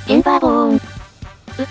チェンバーボーン。うっ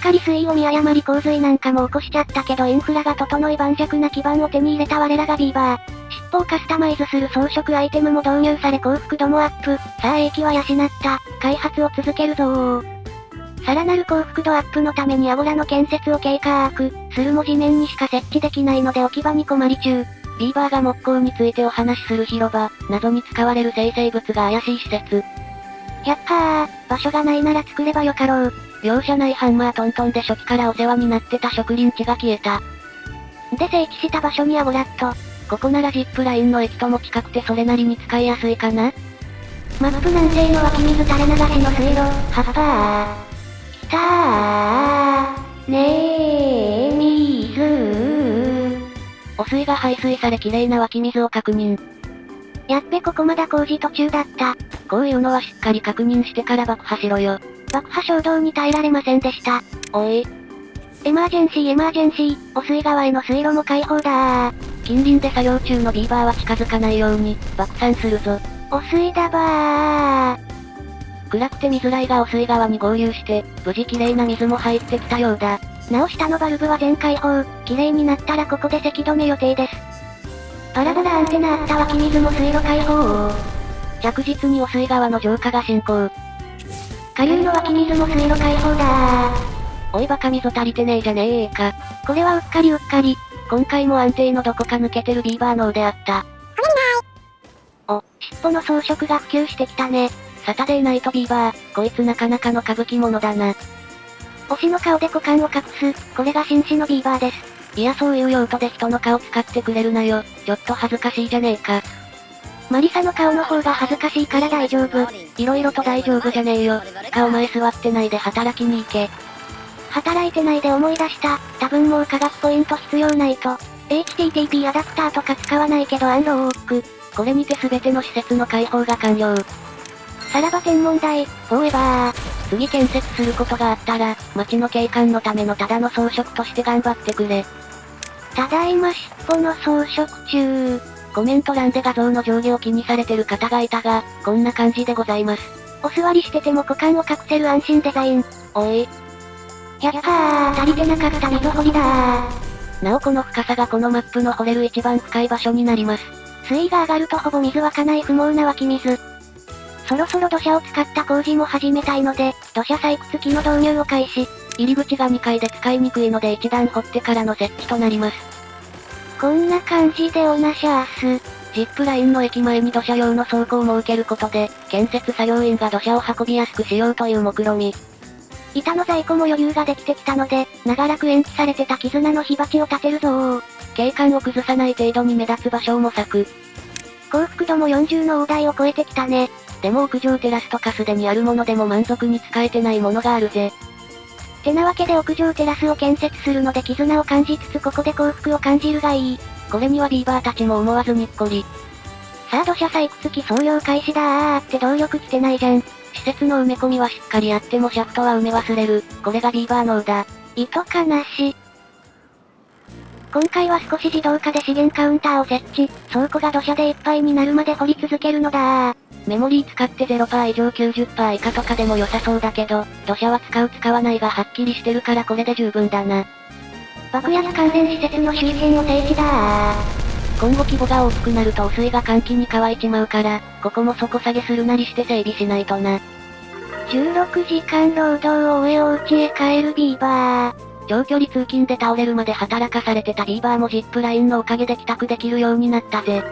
かり水位を見誤り洪水なんかも起こしちゃったけどインフラが整い盤石な基盤を手に入れた我らがビーバー。尻尾をカスタマイズする装飾アイテムも導入され幸福度もアップ。さあ英気は養った。開発を続けるぞー。さらなる幸福度アップのためにアゴラの建設を計画するも地面にしか設置できないので置き場に困り中。ビーバーが木工についてお話しする広場、謎に使われる生成物が怪しい施設。やっはー、場所がないなら作ればよかろう。容赦ないハンマートントンで初期からお世話になってた植林地が消えた。で整地した場所にアゴラッと。ここならジップラインの駅とも近くてそれなりに使いやすいかな。マップ南西の湧き水垂れ流しの水路、はっぱー。きたー。ねー、水。汚水が排水され綺麗な湧き水を確認。やっべここまだ工事途中だった。こういうのはしっかり確認してから爆破しろよ。爆破衝動に耐えられませんでした。おい。エマージェンシー、汚水川への水路も開放だー。近隣で作業中のビーバーは近づかないように、爆散するぞ。汚水だばー。暗くて見づらいが汚水川に合流して、無事綺麗な水も入ってきたようだ。なお下のバルブは全開放、綺麗になったらここでせき止め予定です。パラボラアンテナあった湧き水も水路開放。着実に汚水川の浄化が進行。下流の湧き水も水路開放だー。おいバカ溝足りてねえじゃねえか。これはうっかり。今回も安定のどこか抜けてるビーバー脳であった。お、尻尾の装飾が普及してきたね。サタデーナイトビーバー、こいつなかなかの歌舞伎者だな。推しの顔で股間を隠す、これが紳士のビーバーです。いやそういう用途で人の顔使ってくれるなよ、ちょっと恥ずかしいじゃねえか。マリサの顔の方が恥ずかしいから大丈夫。色々と大丈夫じゃねえよ。お前座ってないで働きに行け。働いてないで思い出した。多分もう科学ポイント必要ないと。HTTP アダプターとか使わないけどアンローク。これにて全ての施設の開放が完了。さらば天文台、フォーエバー。次建設することがあったら、街の景観のためのただの装飾として頑張ってくれ。ただいま尻尾の装飾中。コメント欄で画像の上下を気にされてる方がいたが、こんな感じでございます。お座りしてても股間を隠せる安心デザイン。おい。やっはー、足りてなかった溝掘りだー。なおこの深さがこのマップの掘れる一番深い場所になります。水位が上がるとほぼ水湧かない不毛な湧き水。そろそろ土砂を使った工事も始めたいので、土砂採掘機の導入を開始。入り口が2階で使いにくいので一段掘ってからの設置となります。こんな感じでオナシャース。ジップラインの駅前に土砂用の倉庫を設けることで、建設作業員が土砂を運びやすくしようという目論み。板の在庫も余裕ができてきたので、長らく延期されてた絆の火鉢を立てるぞー。景観を崩さない程度に目立つ場所を模索。幸福度も40の大台を超えてきたね。でも屋上テラスとかすでにあるものでも満足に使えてないものがあるぜ。てなわけで屋上テラスを建設するので絆を感じつつここで幸福を感じるがいい。これにはビーバーたちも思わずにっこり。さあ土砂採掘機操業開始だーって動力来てないじゃん。施設の埋め込みはしっかりやってもシャフトは埋め忘れる。これがビーバー脳だ。糸かなし。今回は少し自動化で資源カウンターを設置。倉庫が土砂でいっぱいになるまで掘り続けるのだー。メモリー使って 0% 以上 90% 以下とかでも良さそうだけど、土砂は使う使わないがはっきりしてるからこれで十分だな。爆薬関連施設の周辺を整地だー。今後規模が大きくなると汚水が乾季に乾いちまうから、ここも底下げするなりして整備しないとな。16時間労働を終えお家へ帰るビーバー。長距離通勤で倒れるまで働かされてたビーバーもジップラインのおかげで帰宅できるようになったぜ。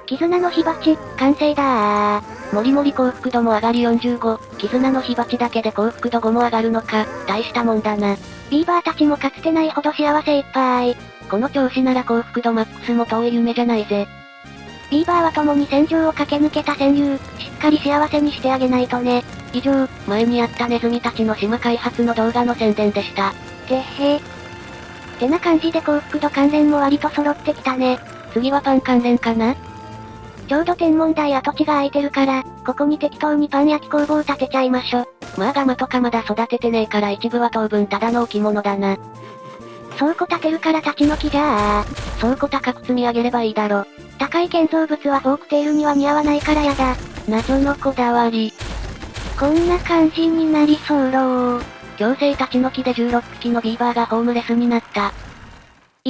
絆の火鉢、完成だー。もりもり幸福度も上がり45、絆の火鉢だけで幸福度5も上がるのか、大したもんだな。ビーバーたちもかつてないほど幸せいっぱい。この調子なら幸福度マックスも遠い夢じゃないぜ。ビーバーは共に戦場を駆け抜けた戦友、しっかり幸せにしてあげないとね。以上、前にやったネズミたちの島開発の動画の宣伝でした。てへ。てな感じで幸福度関連も割と揃ってきたね。次はパン関連かな？ちょうど天文台跡地が空いてるから、ここに適当にパン焼き工房建てちゃいましょ。まあガマとかまだ育ててねえから一部は当分ただの置物だな。倉庫建てるから立ち退きじゃー。倉庫高く積み上げればいいだろ。高い建造物はフォークテールには似合わないからやだ。謎のこだわり。こんな感じになりそうろー。強制立ち退きで16匹のビーバーがホームレスになった。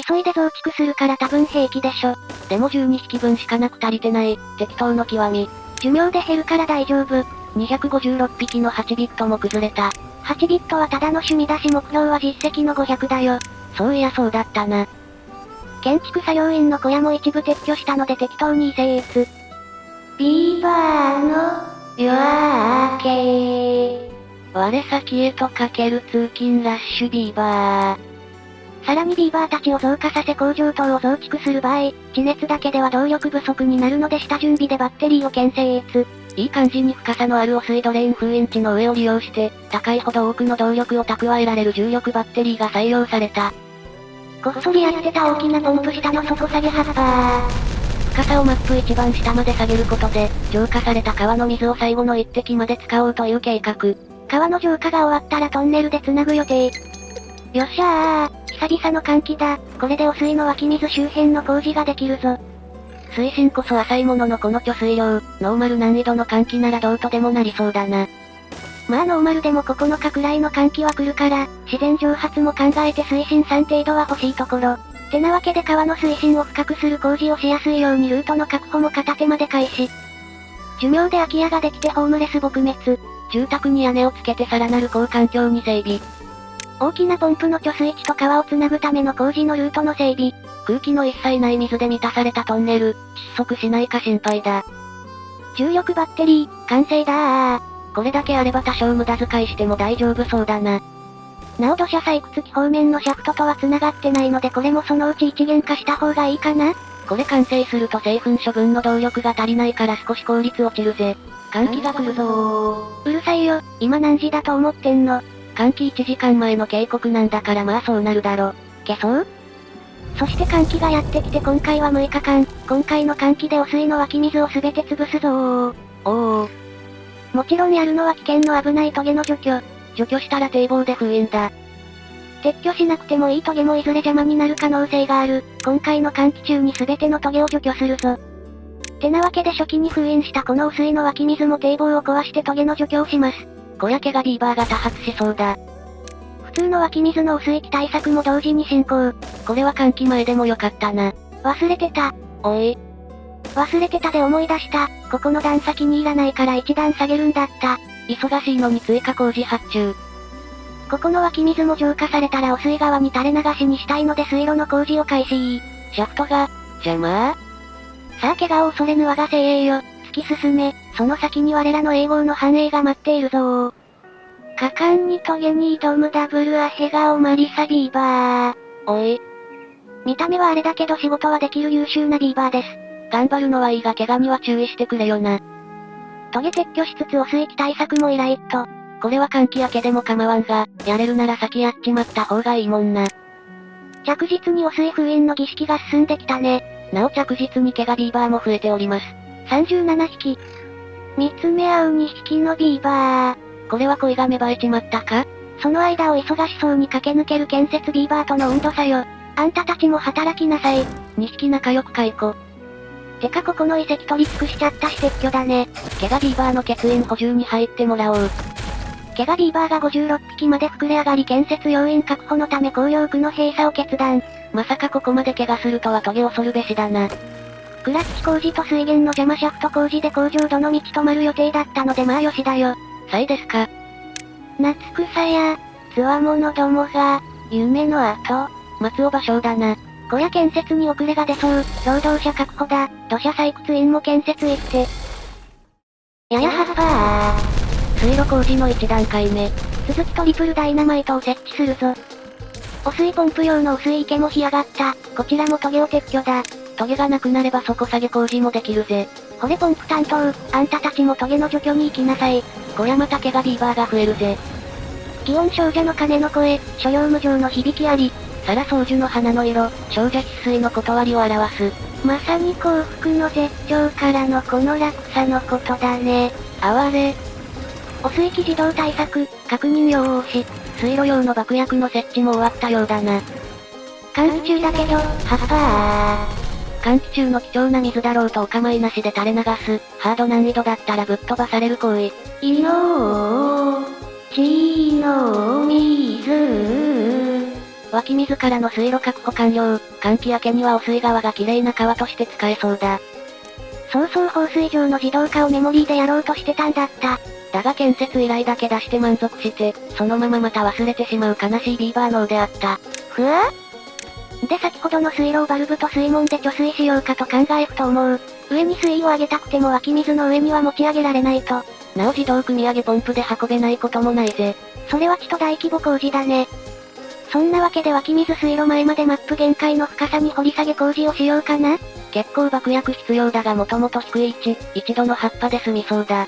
急いで増築するから多分平気でしょ。でも12匹分しかなく足りてない、適当の極み。寿命で減るから大丈夫。256匹の8ビットも崩れた。8ビットはただの趣味だし目標は実績の500だよ。そういやそうだったな。建築作業員の小屋も一部撤去したので適当に整列。ビーバーの夜明け。我先へとかける通勤ラッシュビーバー。さらにビーバーたちを増加させ工場等を増築する場合、地熱だけでは動力不足になるので下準備でバッテリーを建設。いい感じに深さのある汚水ドレーン封印地の上を利用して、高いほど多くの動力を蓄えられる重力バッテリーが採用された。こっそりやってた大きなポンプ下の底下げハッパー。深さをマップ一番下まで下げることで、浄化された川の水を最後の一滴まで使おうという計画。川の浄化が終わったらトンネルで繋ぐ予定。よっしゃー。久々の換気だ。これで汚水の湧き水周辺の工事ができるぞ。水深こそ浅いもののこの貯水量、ノーマル難易度の換気ならどうとでもなりそうだな。まあノーマルでも9日くらいの換気は来るから、自然蒸発も考えて水深3程度は欲しいところ。てなわけで川の水深を深くする工事をしやすいようにルートの確保も片手まで開始。寿命で空き家ができてホームレス撲滅。住宅に屋根をつけてさらなる高環境に整備。大きなポンプの貯水池と川をつなぐための工事のルートの整備。空気の一切ない水で満たされたトンネル、窒息しないか心配だ。重力バッテリー、完成だー。これだけあれば多少無駄遣いしても大丈夫そうだな。なお土砂採掘機方面のシャフトとは繋がってないのでこれもそのうち一元化した方がいいかな。これ完成すると製粉処分の動力が足りないから少し効率落ちるぜ。換気が来るぞー。うるさいよ、今何時だと思ってんの。換気1時間前の警告なんだからまあそうなるだろ。消そうそして換気がやってきて今回は6日間、今回の換気で汚水の湧き水をすべて潰すぞー。おー。もちろんやるのは危険の危ないトゲの除去。除去したら堤防で封印だ。撤去しなくてもいいトゲもいずれ邪魔になる可能性がある。今回の換気中に全てのトゲを除去するぞ。てなわけで初期に封印したこの汚水の湧き水も堤防を壊してトゲの除去をします。小焼けがビーバーが多発しそうだ。普通の湧き水の汚水域対策も同時に進行。これは換気前でもよかったな。忘れてた。おい。忘れてたで思い出した。ここの段差気に入らないから一段下げるんだった。忙しいのに追加工事発注。ここの湧き水も浄化されたら汚水川に垂れ流しにしたいので水路の工事を開始。シャフトが、邪魔？さあ怪我を恐れぬ我が精鋭よ。突き進め、その先に我らの栄光の繁栄が待っているぞー。果敢にトゲに挑むダブルアヘガオマリサビーバー。おい。見た目はあれだけど仕事はできる優秀なビーバーです。頑張るのはいいが怪我には注意してくれよな。トゲ撤去しつつ汚水域対策も依頼っと。これは換気明けでも構わんが、やれるなら先やっちまった方がいいもんな。着実に汚水封印の儀式が進んできたね。なお着実に毛がビーバーも増えております。37匹。見つめ合う2匹のビーバー。これは恋が芽生えちまったか？その間を忙しそうに駆け抜ける建設ビーバーとの温度差よ。あんたたちも働きなさい。2匹仲良く解雇。てかここの遺跡取り尽くしちゃったし撤去だね。毛がビーバーの欠員補充に入ってもらおう。毛がビーバーが56匹まで膨れ上がり建設要員確保のため公用区の閉鎖を決断。まさかここまで怪我するとはトゲ恐るべしだな。クラッチ工事と水源の邪魔シャフト工事で工場どの道止まる予定だったのでまあよしだよ。さいですか。夏草や、つわものどもが、夢の後。松尾芭蕉だな。小屋建設に遅れが出そう、労働者確保だ、土砂採掘員も建設行って。ややはっぱー。水路工事の1段階目。続きトリプルダイナマイトを設置するぞ。汚水ポンプ用の汚水池も干上がった。こちらもトゲを撤去だ。トゲがなくなれば底下げ工事もできるぜ。ほれポンプ担当、あんたたちもトゲの除去に行きなさい。こりゃまた毛がビーバーが増えるぜ。気温少女の鐘の声、所用無常の響きあり。サラ宗樹の花の色、少女必須の断りを表す。まさに幸福の絶頂からのこの落差のことだね。哀れ。汚水域自動対策、確認用押し。水路用の爆薬の設置も終わったようだな。換気中だけど、はっぱー。換気中の貴重な水だろうとお構いなしで垂れ流す、ハード難易度だったらぶっ飛ばされる行為。命の水。湧き水からの水路確保完了、換気明けには汚水川が綺麗な川として使えそうだ。そうそう放水場の自動化をメモリーでやろうとしてたんだった。だが建設依頼だけ出して満足して、そのまままた忘れてしまう悲しいビーバー脳であった。ふわで先ほどの水路をバルブと水門で貯水しようかと考えふと思う。上に水位を上げたくても湧き水の上には持ち上げられないと。なお自動組み上げポンプで運べないこともないぜ。それはちと大規模工事だね。そんなわけで湧き水水路前までマップ限界の深さに掘り下げ工事をしようかな。結構爆薬必要だがもともと低い位置、一度の葉っぱで済みそうだ。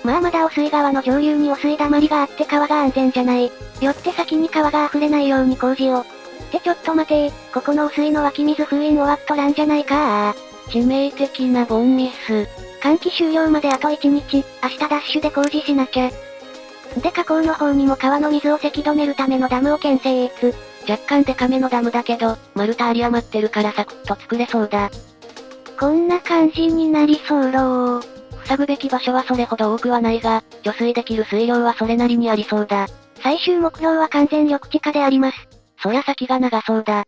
まあまだ汚水川の上流に汚水溜まりがあって川が安全じゃない。よって先に川が溢れないように工事を。ってちょっと待てここの汚水の湧き水封印終わっとらんじゃないか致命的なボンミス。換気終了まであと1日、明日ダッシュで工事しなきゃ。で河口の方にも川の水をせき止めるためのダムを建設。若干デカめのダムだけど、丸太有り余ってるからサクッと作れそうだ。こんな感じになりそうろ塞ぐべき場所はそれほど多くはないが、貯水できる水量はそれなりにありそうだ。最終目標は完全緑地化であります。そりゃ先が長そうだ。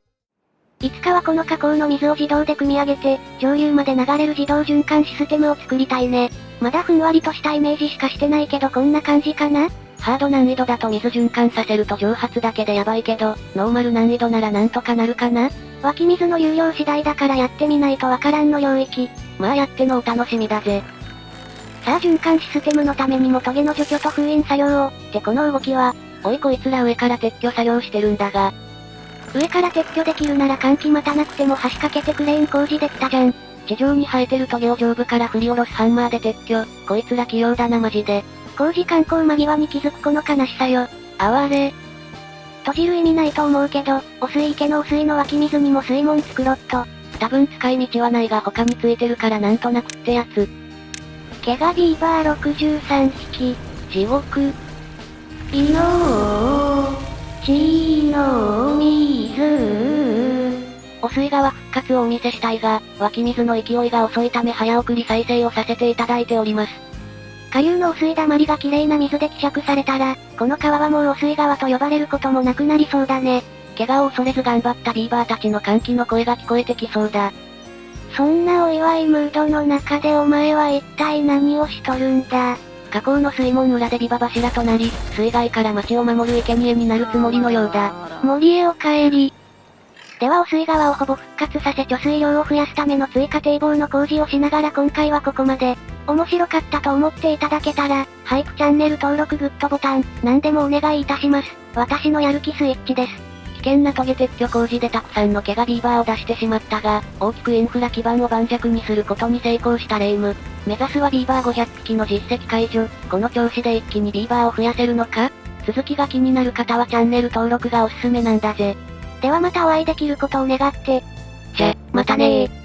いつかはこの河口の水を自動で汲み上げて、上流まで流れる自動循環システムを作りたいね。まだふんわりとしたイメージしかしてないけどこんな感じかな。ハード難易度だと水循環させると蒸発だけでやばいけど、ノーマル難易度ならなんとかなるかな。湧き水の有料次第だからやってみないとわからんの領域。まあやってのお楽しみだぜ。さあ循環システムのためにもトゲの除去と封印作業を。ってこの動きは、おいこいつら上から撤去作業してるんだが。上から撤去できるなら換気待たなくても橋かけてクレーン工事できたじゃん。地上に生えてるトゲを上部から振り下ろすハンマーで撤去。こいつら器用だなマジで。工事観光間際に気づくこの悲しさよ。哀れ。閉じる意味ないと思うけど、汚水池の汚水の湧き水にも水門作ろっと。多分使い道はないが他についてるからなんとなくってやつ。毛がビーバー63匹。地獄。命の水。汚水川復活をお見せしたいが、湧き水の勢いが遅いため早送り再生をさせていただいております。下流の汚水溜まりが綺麗な水で希釈されたら、この川はもう汚水川と呼ばれることもなくなりそうだね。怪我を恐れず頑張ったビーバーたちの歓喜の声が聞こえてきそうだ。そんなお祝いムードの中でお前は一体何をしとるんだ。河口の水門裏でビバ柱となり、水害から町を守る生贄になるつもりのようだ。森へお帰り。では汚水川をほぼ復活させ貯水量を増やすための追加堤防の工事をしながら今回はここまで。面白かったと思っていただけたら、ハイプチャンネル登録グッドボタン、何でもお願いいたします。私のやる気スイッチです。危険なトゲ撤去工事でたくさんの毛がビーバーを出してしまったが、大きくインフラ基盤を盤石にすることに成功したレイム。目指すはビーバー500匹の実績解除。この調子で一気にビーバーを増やせるのか？続きが気になる方はチャンネル登録がおすすめなんだぜ。ではまたお会いできることを願って。じゃ、またねー。